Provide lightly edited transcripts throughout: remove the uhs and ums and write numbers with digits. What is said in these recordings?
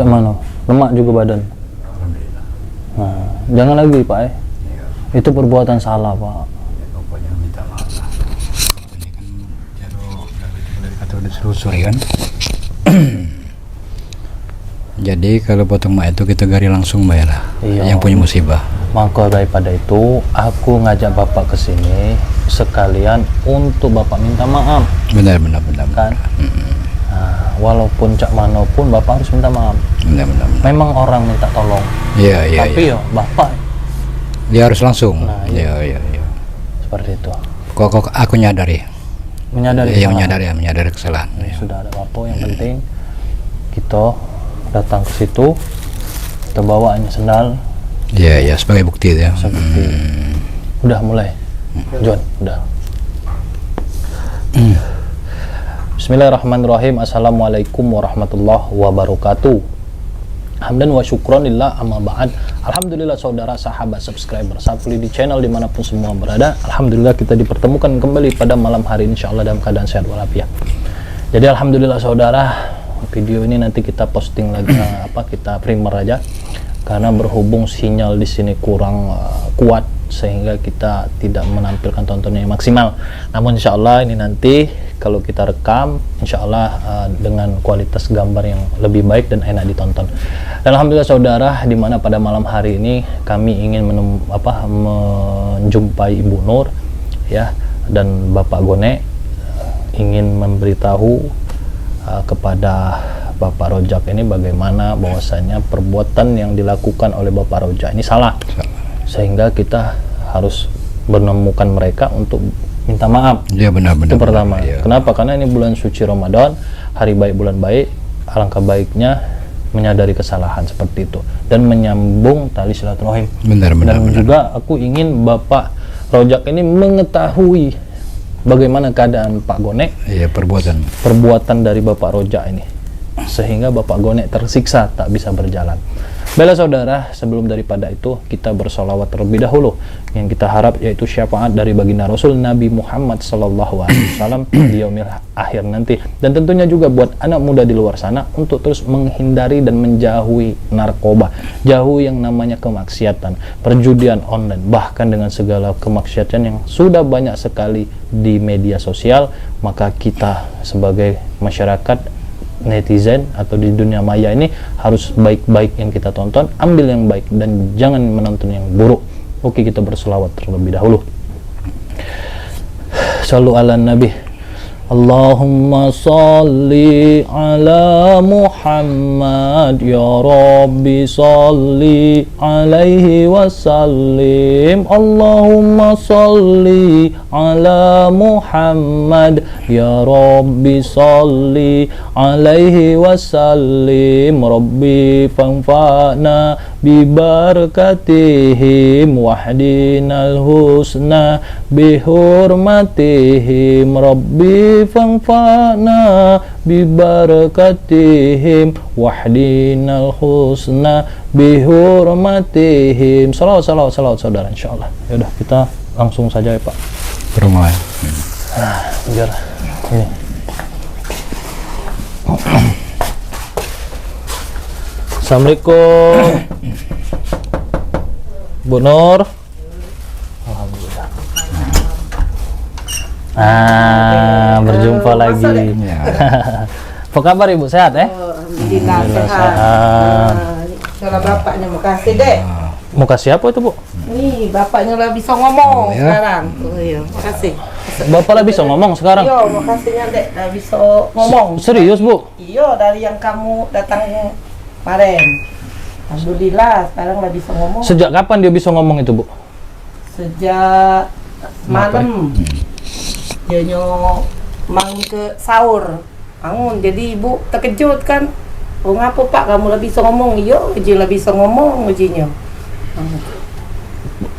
Cak mana? Lemak juga badan. Alhamdulillah. Nah, jangan lagi Pak Iya. Itu perbuatan salah Pak. Ya, pokoknya minta maaf lah. Ini kan jaro dari kata udah selusuri kan. Jadi kalau potong mak itu kita gari langsung bayar lah. Iya. Yang punya musibah. Maka daripada itu aku ngajak Bapak ke sini sekalian untuk Bapak minta maaf. Benar. Kan? Nah, walaupun cak mano pun Bapak harus minta maaf. Benar. Memang orang minta tolong. Iya. Tapi ya Bapak Dia harus langsung. Nah, iya. Iya. seperti itu. Kok aku nyadari. Menyadari Yang kesalahan. menyadari kesalahan. Ya, sudah ada Bapak, yang penting kita datang ke situ, kita bawa hanya sendal, Iya, sebagai bukti ya. seperti udah mulai. John, udah. Bismillahirrahmanirrahim. Assalamualaikum warahmatullahi wabarakatuh. Hamdan wa syukron lillah, amma ba'd. Alhamdulillah saudara, sahabat, subscriber, sapuli di channel dimanapun semua berada. Alhamdulillah kita dipertemukan kembali pada malam hari ini, insyaallah dalam keadaan sehat walafiat. Jadi alhamdulillah saudara, video ini nanti kita posting lagi kita primer aja karena berhubung sinyal di sini kurang kuat sehingga kita tidak menampilkan tontonnya yang maksimal. Namun insyaallah ini nanti kalau kita rekam insyaallah dengan kualitas gambar yang lebih baik dan enak ditonton. Dan alhamdulillah saudara, di mana pada malam hari ini kami ingin menjumpai Ibu Nur ya dan Bapak Gone, ingin memberitahu kepada Bapak Rojak ini bagaimana bahwasanya perbuatan yang dilakukan oleh Bapak Rojak ini salah, sehingga kita harus menemukan mereka untuk minta maaf. Iya, benar. Itu pertama. Ya. Kenapa? Karena ini bulan suci Ramadan, hari baik bulan baik, alangkah baiknya menyadari kesalahan seperti itu dan menyambung tali silaturahim. Benar. Juga aku ingin Bapak Rojak ini mengetahui bagaimana keadaan Pak Gone. Iya, perbuatan dari Bapak Rojak ini, sehingga Bapak Gone tersiksa tak bisa berjalan. Baiklah saudara, sebelum daripada itu kita bersolawat terlebih dahulu yang kita harap yaitu syafaat dari baginda Rasul Nabi Muhammad SAW di yaumil akhir nanti, dan tentunya juga buat anak muda di luar sana untuk terus menghindari dan menjauhi narkoba, jauh yang namanya kemaksiatan, perjudian online, bahkan dengan segala kemaksiatan yang sudah banyak sekali di media sosial. Maka kita sebagai masyarakat netizen atau di dunia maya ini harus baik-baik yang kita tonton, ambil yang baik dan jangan menonton yang buruk. Oke, kita berselawat terlebih dahulu. Shallu ala nabi. Allahumma salli ala Muhammad ya Rabbi salli alaihi wasallim. Allahumma salli ala Muhammad ya Rabbi salli alaihi wasallim. Rabbi fanfa'na bibarakatihim wahdinal husna bihurmatihim. Rabbi fanfa'na bibarakatihim wahdinal husna bihurmatihim. Salawat saudara, insyaallah. Ya udah, kita langsung saja ya Pak. Berumah. Biar ini. Assalamualaikum Bu Nur. Alhamdulillah. Berjumpa lagi. Apa kabar Ibu, sehat Alhamdulillah sehat. Kalau bapaknya makasih dek. Mau kasih apa itu Bu? Nih bapaknya lah bisa ngomong ya. sekarang. Oh iya, makasih. Bapak lah bisa ngomong sekarang? Iya, makasihnya dek lah bisa ngomong. Serius Bu? Iya, dari yang kamu datang kemarin. Alhamdulillah sekarang lah bisa ngomong. Sejak kapan dia bisa ngomong itu Bu? Sejak malam. Dia bangun ke sahur. Bangun, jadi ibu terkejut kan. Oh ngapa Pak kamu lah bisa ngomong? Iya, uji lah bisa ngomong ujinya.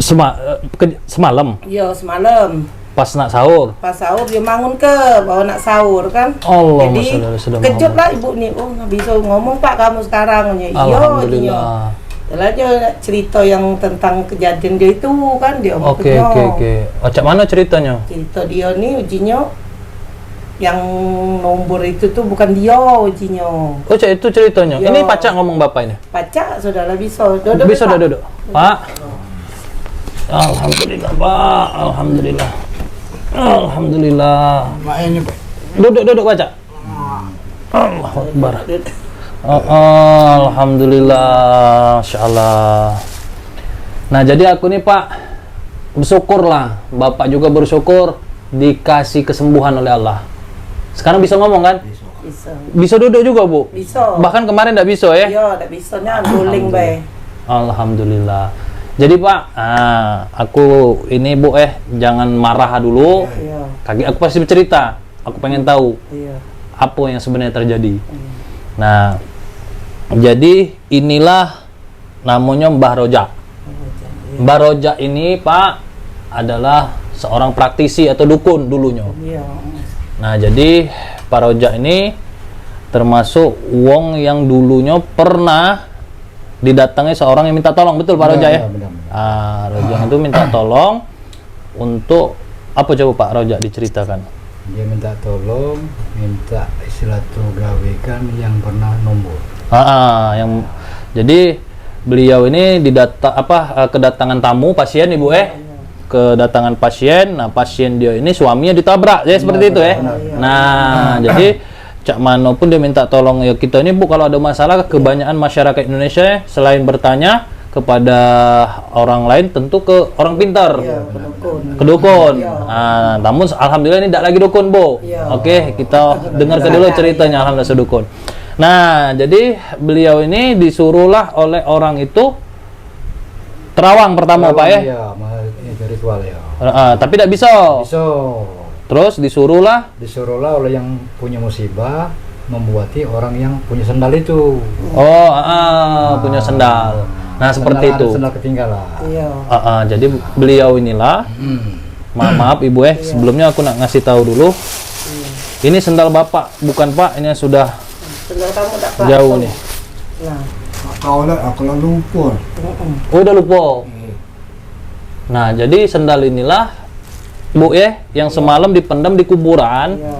Semalam Iya, semalam. pas nak sahur. Pas sahur dia bangun ke bawa nak sahur kan. Allah, Jadi kejut lah ibu nih, oh nggak bisa ngomong Pak kamu sekarang. Iya, Alhamdulillah. Dia aja cerita yang tentang kejadian dia itu kan dia Oke. Macam mana ceritanya? Cerita dia nih ujinya yang nombor itu tuh bukan dia ujinya. Oh, Cak, itu ceritanya. Iya. Ini Pacak ngomong bapak ini. Pacak saudara bisa. Duduk, Bisa Pak. duduk. Pak. Alhamdulillah, Pak. Alhamdulillah. Alhamdulillah. Mak ini Pak. Duduk Pacak. Allahu Akbar. Alhamdulillah, insyaallah. Nah, jadi aku nih Pak bersyukurlah, Bapak juga bersyukur dikasih kesembuhan oleh Allah. Sekarang bisa ngomong kan? Bisa. Bisa duduk juga, Bu? Bisa. Bahkan kemarin nggak bisa ya? Iya, tak bisanya guling bae. Alhamdulillah. Jadi Pak, aku ini Bu jangan marah dulu. Iya. Kaki aku pasti bercerita. Aku pengen tahu Iya. apa yang sebenarnya terjadi. Nah, jadi inilah namanya Mbah Rojak. Mbah Rojak ini Pak adalah seorang praktisi atau dukun dulunya. Iya. Nah, jadi Pak Rojak ini termasuk wong yang dulunya pernah didatangi seorang yang minta tolong, betul Pak Rojak ya? Benar. Rojak itu minta tolong untuk apa, coba Pak Rojak diceritakan? Dia minta tolong, minta silaturahmikan yang pernah nombor. Yang jadi beliau ini kedatangan tamu pasien Ibu kedatangan pasien. Nah, pasien dia ini suaminya ditabrak ya, seperti itu ya. Nah, jadi Cak Mano pun dia minta tolong ya, kita ini Bu kalau ada masalah, kebanyakan masyarakat Indonesia selain bertanya kepada orang lain tentu ke orang pintar, ke dukun. Nah, namun alhamdulillah ini tidak lagi dukun Bu. Oke, kita dengar dulu ceritanya, alhamdulillah sedukun. Nah, jadi beliau ini disuruhlah oleh orang itu terawang pertama Pak ya. Iya, itu ritual ya. Tapi tidak bisa. Bisa. Terus disuruhlah Oleh yang punya musibah membuati orang yang punya sendal itu. punya sendal. Nah, seperti itu. Sendal ketinggalan. Iya. Jadi beliau inilah maaf Ibu sebelumnya aku nak ngasih tahu dulu. Ini sendal Bapak, bukan Pak, ini sudah Sendal kamu tak jauh nih. Nah. Aku lupa. Oh, udah lupa. Nah, jadi sendal inilah Bu yang semalam dipendam di kuburan. Iya.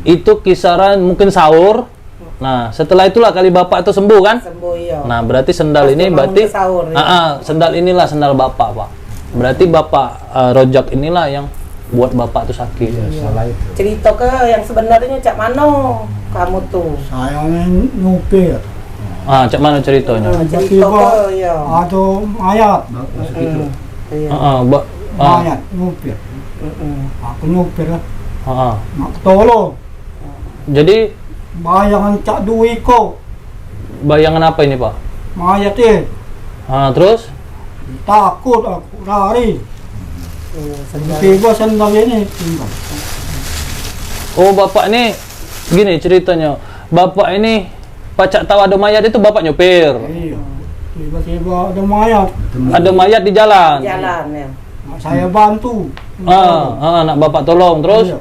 Itu kisaran mungkin sahur. Nah, setelah itulah kali Bapak itu sembuh kan? Sembuh iya. Nah, berarti sendal ini berarti sahur, ya. sendal inilah sendal Bapak, Pak. Berarti Bapak Rojak inilah yang buat Bapak tuh sakit. Iya, salah itu. Cerita ke yang sebenarnya Cak Mano kamu tuh. Saya nyupir. Cak mana ceritanya? Cerita ke ya. Ada mayat, Iya. mayat nyupir. Aku nyupir lah, nak tolong. Jadi Bayangan Cak Dwi ko, bayangan apa ini, Pak? mayat Terus? takut aku lari. Tiba sendal ini tinggal. Oh, Bapak ini gini ceritanya. Bapak ini Pacak tahu ada mayat itu Bapak nyopir. Iya. Tiba-tiba ada mayat. Ada mayat di jalan. Jalan ya. Saya bantu. Nak Bapak tolong terus. Iya.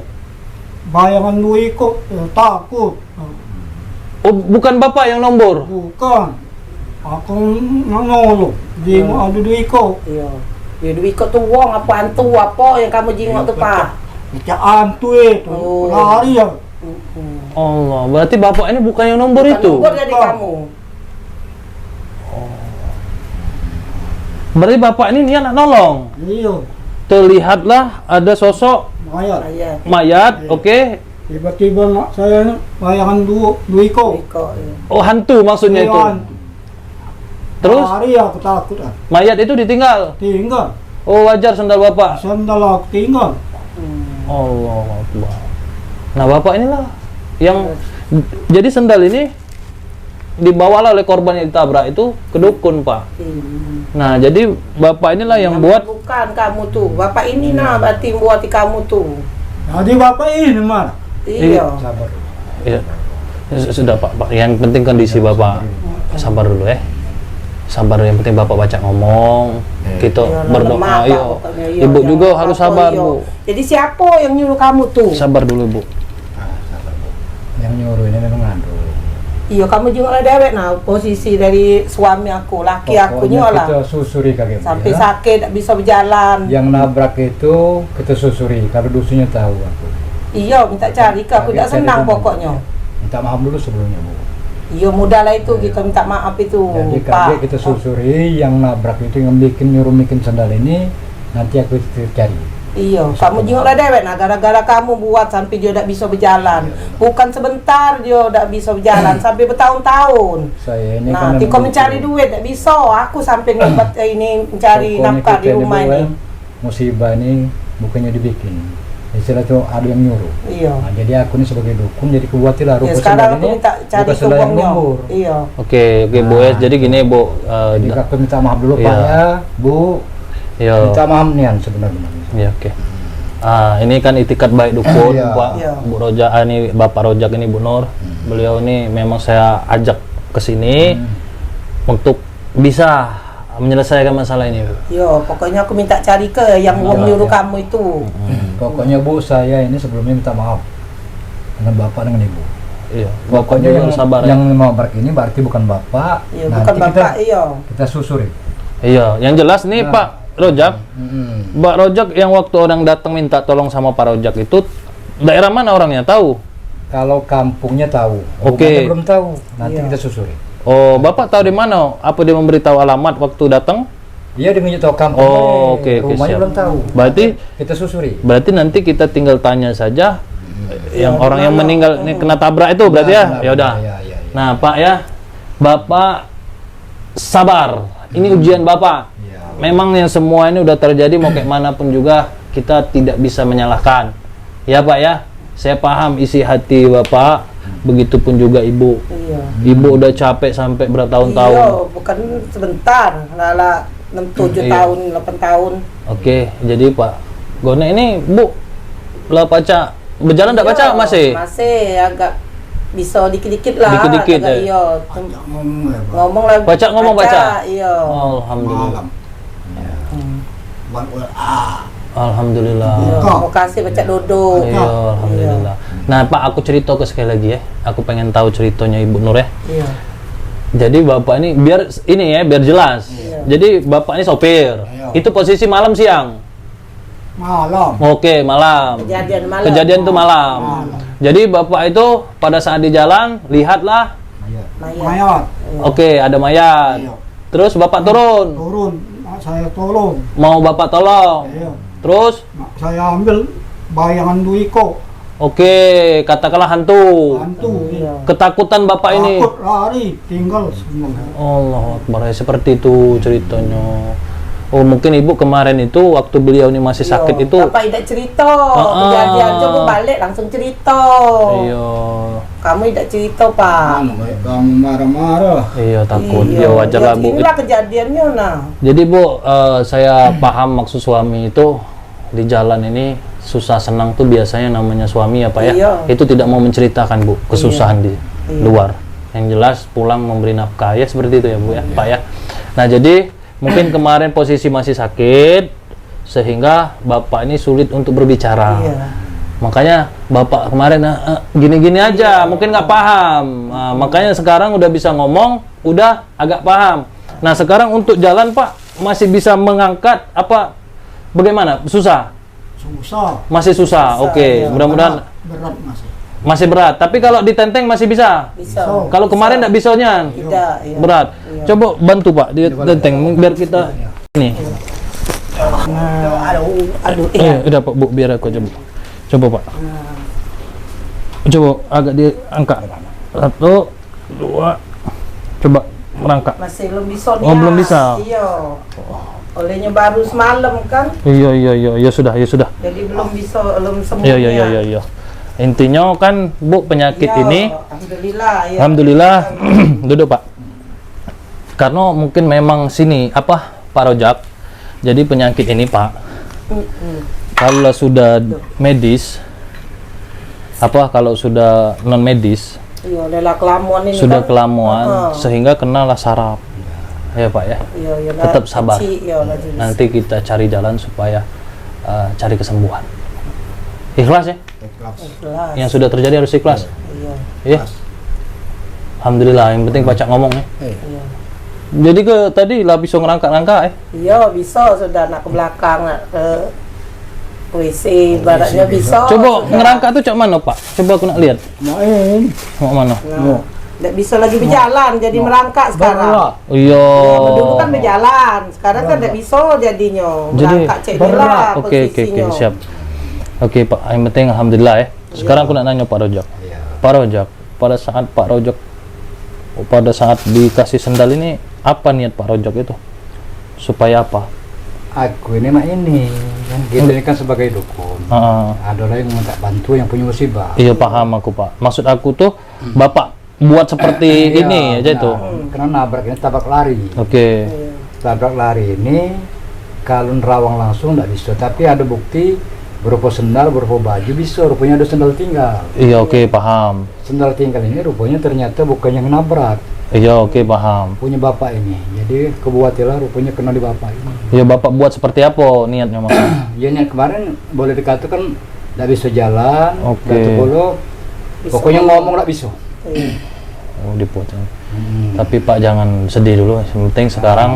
Bayangan Dwi ko, takut. Oh, bukan Bapak yang nombor. Bukan. Aku nolong. Dia ada Dwi ko. Iya. Ya duit kok tuh wong apa hantu apa yang kamu jingok tuh Pak? Cak antu itu Oh. lari ya. Allah, berarti Bapak ini bukan yang nombor Bukan itu. nombor dari kamu. Berarti Bapak ini niat nak nolong. Iya. Terlihatlah ada sosok Mayat. Ayat. mayat, Iya. oke. Tiba-tiba nak saya ni bayangan Dwi ko. Duit kok. Ya. Oh, hantu maksudnya itu. Terus Lari aku takut. mayat itu ditinggal. Tinggal. Oh, wajar sendal Bapak. Sandal aku tinggal. Allah Akbar. Nah, Bapak inilah yang jadi sendal ini dibawalah oleh korban yang ditabrak itu ke dukun, Pak. Nah, jadi Bapak inilah yang buat. Bukan kamu tuh. Bapak ini nah berarti buat kamu tuh. Jadi bapak ini marah. Iya. Sabar. Ya, sudah Pak. Yang penting kondisi Bapak. Sabar dulu ya. Sabar, yang penting Bapak baca ngomong. Kita Iya, berdoa. lemah, Pak, Ayo. pokoknya. Iya, Ibu jangan juga harus apa-apa, sabar, iya. Bu. Jadi siapa yang nyuruh kamu tuh? Sabar dulu, Bu. Sabar, Bu. Yang nyuruh ini memang ngandung. Iya, kamu juga lah dewek nah posisi dari suami aku, laki aku nyola. Kita susuri kakek. Sampai sakit tak bisa berjalan. Yang nabrak itu kita susuri, kalau dusunya tahu aku. Iya, minta cari ke aku tidak senang pokoknya. Minta maaf dulu sebelumnya, Bu. Iya, mudah lah itu kita minta maaf itu, Jadi Pak. kalau kita susuri yang nabrak itu, yang nyuruh bikin sandal ini, nanti aku cari. Iya, kamu jenguklah dewek. Nah, gara-gara kamu buat sampai dia tidak bisa berjalan. Bukan sebentar dia tidak bisa berjalan, sampai bertahun-tahun. Saya ini Nah, kan kau mencari duit tidak bisa. Aku sampai ngobat ini mencari pokoknya nafkah di kita rumah Bu, ini. musibah ini bukannya dibikin. Istilah itu ada yang nyuruh. Iya. Nah, jadi aku ini sebagai dukun, jadi kubuatilah Ya, rupa sekarang sandal aku ini minta cari bukan sandal yang tumbangnya. lumpur. Iya. Oke, Bu ya. Jadi gini Bu, Jadi aku minta maaf dulu Iya. Pak ya, Bu. iya. Minta maaf nih sebenarnya. Ya, oke. Ini kan itikat baik dukun, Iya. Pak. Iya. Bu Rojak ini, Bapak Rojak ini Bu Nur. Beliau ini memang saya ajak ke sini untuk bisa menyelesaikan masalah ini, Bu. Iya, pokoknya aku minta cari ke yang Iya, nyuruh iya. kamu itu. Pokoknya Bu, saya ini sebelumnya minta maaf dengan Bapak dengan Ibu. Iya. Pokoknya yang sabar yang ya. nabrak ini berarti bukan Bapak. Iya, Nanti bukan Bapak, iya. kita susuri. Iya, yang jelas nih Nah. Pak Rojak, Mm-mm. Mbak Rojak yang waktu orang datang minta tolong sama Pak Rojak itu daerah mana orangnya tahu? Kalau kampungnya tahu, Oke. rumahnya belum tahu. Nanti Iya. kita susuri. Oh, Bapak tahu di mana? Apa dia memberitahu alamat waktu datang? Iya, dia tahu kampungnya. Oh, oke, rumahnya siap. belum tahu. Berarti Kita susuri. berarti nanti kita tinggal tanya saja yang Iya, orang yang gimana? meninggal ini kena tabrak itu berarti ya. Benar, Ya udah. benar, iya, iya. Nah, Pak ya, Bapak sabar. Ini ujian Bapak. Iya. Memang yang semua ini udah terjadi mau kayak manapun juga kita tidak bisa menyalahkan. Ya Pak ya, saya paham isi hati Bapak. Begitupun juga Ibu. Iya. Ibu udah capek sampai bertahun-tahun. Iya, bukan sebentar. Lala 7 Iya. tahun, 8 tahun. Oke, jadi Pak Gone ini Bu lah baca berjalan enggak baca Iya, masih? Masih agak bisa dikit-dikit lah. Dikit-dikit, agak ya? Iya. Ngomong ya, Pak. Ngomong lagi. Baca, ngomong baca? Iya. Alhamdulillah. Hmm. Alhamdulillah. Iya, mau kasih baca dodo. Iya, alhamdulillah. Nah, Pak, aku cerita ke sekali lagi ya. Aku pengen tahu ceritanya Ibu Nur ya. Iya. Jadi Bapak ini biar ini ya, biar jelas. Iya. Jadi Bapak ini sopir. Iya. Itu posisi malam siang. Malam. Oke, malam. Kejadian malam. Kejadian itu malam. Jadi Bapak itu pada saat di jalan lihatlah, Iya. Mayat. Mayat. oke, ada mayat. Iya. Terus Bapak turun, Turun. Saya tolong. mau Bapak tolong. Iya. Terus, Saya ambil bayangan Duiko. oke, katakanlah hantu. Hantu. Iya. Ketakutan Bapak ini. Takut lari. Tinggal semua. Allah Akbar, ya, seperti itu ceritanya. Oh, mungkin Ibu kemarin itu waktu beliau ini masih sakit Iya. itu. Bapak tidak cerita. Ah. Kejadian coba balik langsung cerita. Iya. Kamu tidak cerita, Pak. Kamu marah-marah. Iya, takut. Iya. Ya wajar lah, Ya, Bu. inilah kejadiannya, nah. Jadi Bu, saya paham maksud suami itu di jalan ini susah senang tuh biasanya namanya suami ya Pak ya. Iya. Itu tidak mau menceritakan Bu kesusahan di Iya. luar. Yang jelas pulang memberi nafkah ya seperti itu ya Bu ya Pak ya. Nah jadi mungkin kemarin posisi masih sakit sehingga Bapak ini sulit untuk berbicara. Iya. Makanya Bapak kemarin gini-gini aja, mungkin nggak paham. Nah, makanya sekarang udah bisa ngomong, udah agak paham. Nah sekarang untuk jalan Pak masih bisa mengangkat apa? Bagaimana? Susah? Susah. Masih susah. Susah, Oke, iya. mudah-mudahan Berat masih. masih berat. Tapi kalau ditenteng masih bisa. Bisa. Bisa. Kalau kemarin nggak bisanya, Tidak, iya. berat. Iya. Coba bantu Pak ditenteng biar kita ini. Nah, aduh, Udah Pak Bu, biar aku coba. Coba Pak. Coba agak diangkat. 1, 2. Coba merangkak. Masih belum bisa nih. Oh, belum bisa. Iya. Olehnya baru semalam kan, Iya sudah. jadi belum bisa, belum sembuh. Iya. Intinya kan Bu penyakit Iya, ini alhamdulillah. Ya. alhamdulillah duduk Pak. Karena mungkin memang sini apa Pak Rojak. Jadi penyakit ini Pak, kalau sudah medis kalau sudah non medis Iya, lelah kelamuan ini sudah kan. kelamuan Heeh. sehingga kenalah saraf. Ya Pak ya. Iya, Tetap sabar. Iya, Nanti kita cari jalan supaya cari kesembuhan. Ikhlas ya. Ikhlas. Yang sudah terjadi harus ikhlas. Iya, Ya. Alhamdulillah, yang penting baca ngomong ya. iya. Jadi tadi lah bisa ngerangkak-rangkak ya. Iya, bisa sudah nak ke belakang, nak ke WC baratnya bisa. Coba ngerangkak tuh cak mana Pak? Coba aku nak lihat. Main. Mau mana? Nah, nggak bisa lagi berjalan, jadi merangkak sekarang. Iya. Dulu kan berjalan, sekarang kan nggak bisa jadinya. Jadi Merangkak cek lah Oke, posisinya. siap. Oke Pak, yang penting alhamdulillah ya. Sekarang aku nak nanya Pak Rojak. Iya. Pak Rojak, pada saat Pak Rojak pada saat dikasih sendal ini apa niat Pak Rojak itu? Supaya apa? Aku ini mak ini kan kita ini kan sebagai dukun. Ada orang yang minta bantu yang punya musibah. Iya paham aku Pak. Maksud aku tuh Bapak buat seperti ini aja itu. Karena nabrak ini tabrak lari. Oke. Tabrak lari ini kalau nerawang langsung tidak bisa, tapi ada bukti berupa sendal, berupa baju bisa. Rupanya ada sendal tinggal. Iya oke paham. Sendal tinggal ini rupanya ternyata bukan yang nabrak, Iya oke paham. punya bapak ini. Jadi kebuatilah rupanya kena di bapak ini. Iya Bapak buat seperti apa niatnya Mas? Ya niat kemarin boleh dikatakan tidak bisa jalan, Oke. jatuh bolo, pokoknya ngomong tidak bisa. Oh dibuat. Tapi Pak jangan sedih dulu. Yang penting sekarang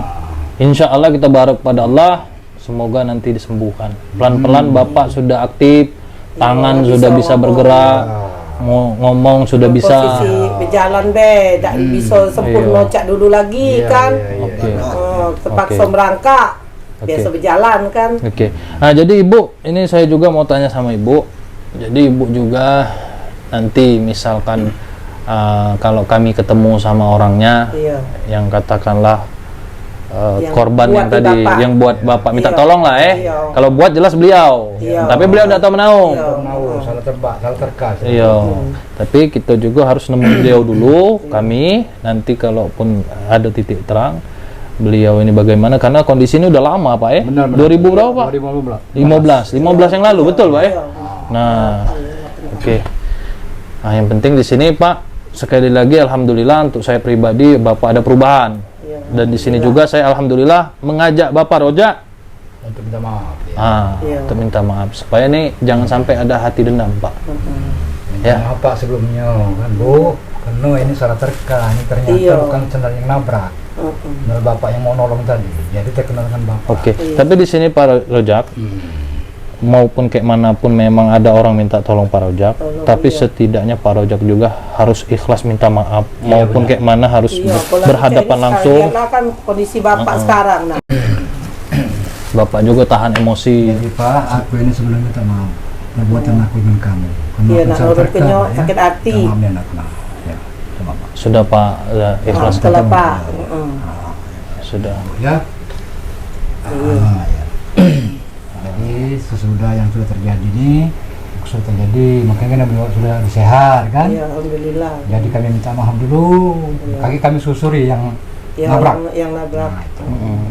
insya Allah kita berharap pada Allah. Semoga nanti disembuhkan. Pelan-pelan Bapak sudah aktif, tangan bisa sudah bisa ngomong. bergerak, ngomong sudah bisa. Posisi berjalan tak bisa sempurna cak dulu lagi kan. Oke. Terpaksa Oke. merangkak. Biasa Oke. berjalan kan. Oke. Nah, jadi Ibu, ini saya juga mau tanya sama Ibu. Jadi Ibu juga nanti misalkan kalau kami ketemu sama orangnya Iya. yang katakanlah Yang korban buat yang di tadi Bapak. yang buat Bapak minta Iya. tolong lah Iya. Kalau buat jelas beliau. Iya. Tapi beliau tidak tahu menaung. Iya. Tahu salah terbak, salah terkas. Iya. Tapi kita juga harus nemu beliau dulu, kami nanti kalaupun ada titik terang beliau ini bagaimana, karena kondisi ini udah lama Pak ya. Benar, 2000 berapa Pak? 15 yang lalu betul Pak ya. Nah, oke. Nah, yang penting di sini Pak, sekali lagi alhamdulillah untuk saya pribadi Bapak ada perubahan. Dan di sini juga saya alhamdulillah mengajak Bapak Rojak Untuk minta maaf. Ya. Iya. untuk minta maaf supaya ini jangan sampai ada hati dendam Pak. Minta Ya. maaf Pak sebelumnya kan Bu, karena ini salah terka, ini ternyata Iya. bukan sendal yang nabrak. Sendal bapak yang mau nolong tadi, jadi terkenal dengan bapak. Oke. Tapi di sini Pak Rojak maupun kayak manapun memang ada orang minta tolong Pak Rojak, tapi setidaknya Pak Rojak juga harus ikhlas minta maaf, maupun kayak mana harus Kalau berhadapan ini langsung. sekarang lihatlah kan kondisi bapak sekarang. Nah, Bapak juga tahan emosi. Jadi Pak, aku ini sebelumnya minta maaf perbuatan aku dengan kamu. Karena Iya, aku nak salah nurut terka, kenyo, ya. sakit hati. Ya, maaf ya anak nah. Ya, sama Pak. Sudah Pak, ya, ikhlas setelah Pak. sudah. Ya. Ah, ya. Jadi sesudah yang sudah terjadi ini, sudah terjadi, makanya kan beliau sudah sehat kan. Iya, alhamdulillah. Jadi kami minta maaf dulu. Kami susuri yang nabrak. Yang nabrak.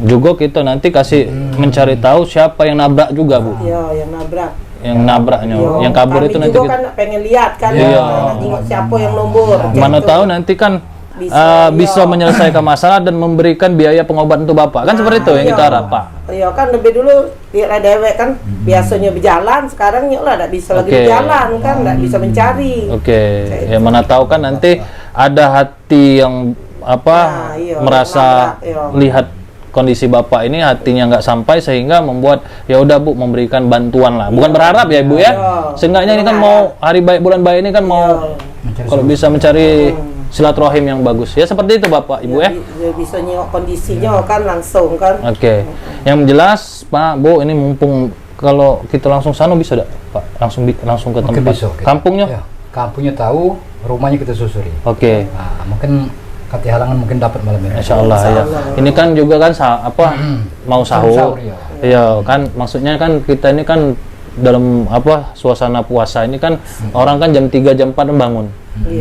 Juga kita nanti kasih mencari tahu siapa yang nabrak juga Bu. Iya, yang nabrak. Yang nabraknya, Iya, yang kabur kami itu nanti juga kita, kan pengen lihat kan. Iya. Tengok siapa yang nombor. mana Gitu. tahu nanti kan bisa iya. menyelesaikan masalah dan memberikan biaya pengobatan untuk Bapak. Kan seperti itu yang kita harap Pak. Iya kan lebih dulu lihatlah dewek kan biasanya berjalan, sekarang ya lah tidak bisa lagi Oke. berjalan kan, tidak bisa mencari. Oke, ya mana tahu kan nanti ada hati yang apa Nah, iya, merasa nabrak, iya. lihat kondisi Bapak ini hatinya nggak sampai sehingga membuat ya udah Bu memberikan bantuan lah. Bukan berharap ya Bu ya. Iya. Seenggaknya ini kan mau hari baik bulan baik ini kan mau Iya. kalau bisa mencari silaturahim yang bagus. Ya seperti itu Bapak Ibu ya. Dia bisa nyok kondisinya kan langsung kan. Oke. Yang jelas Pak Bu ini mumpung kalau kita langsung sana bisa tidak Pak? Langsung ke Mungkin tempat besok, ya. kampungnya. Ya, kampungnya tahu, rumahnya kita susuri. Oke. Nah, mungkin kata halangan mungkin dapat malam ini. Insya Allah ya. Ini kan juga kan mau sahur. Sahur, ya. Iya kan maksudnya kan kita ini kan dalam suasana puasa ini kan orang kan jam 3 jam 4 bangun.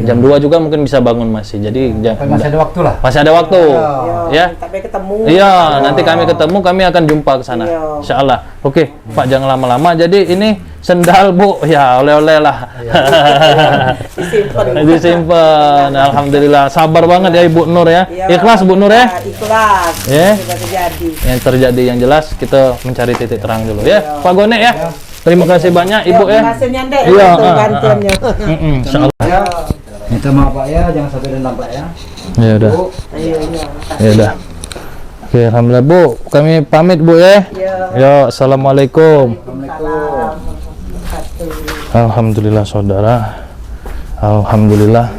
Jam 2 juga mungkin bisa bangun masih. Jadi Tapi masih ada waktu lah. masih ada waktu. Ya. Tapi ketemu. Iya, nanti kami ketemu, kami akan jumpa ke sana. Iya. Insya Allah. Oke, Pak jangan lama-lama. Jadi ini sendal Bu, ya oleh-oleh lah. Disimpan. Disimpan. Alhamdulillah. Sabar banget ya Ibu Nur ya. Iya. Ikhlas Bu Nur ya. Ikhlas. Ya. Sudah terjadi. Yang terjadi yang jelas kita mencari titik terang dulu ya. Pak Gone ya. Terima kasih banyak Ibu ya. Terima kasih Nyandek Iya, untuk bantuannya. Insyaallah. Ya, minta maaf Pak ya, jangan sampai dendam Pak ya. Ya udah. Bu, Iya. Ya udah. Oke, alhamdulillah Bu. Kami pamit Bu ya. Iya. Ya, assalamualaikum. Salam. Alhamdulillah saudara. Alhamdulillah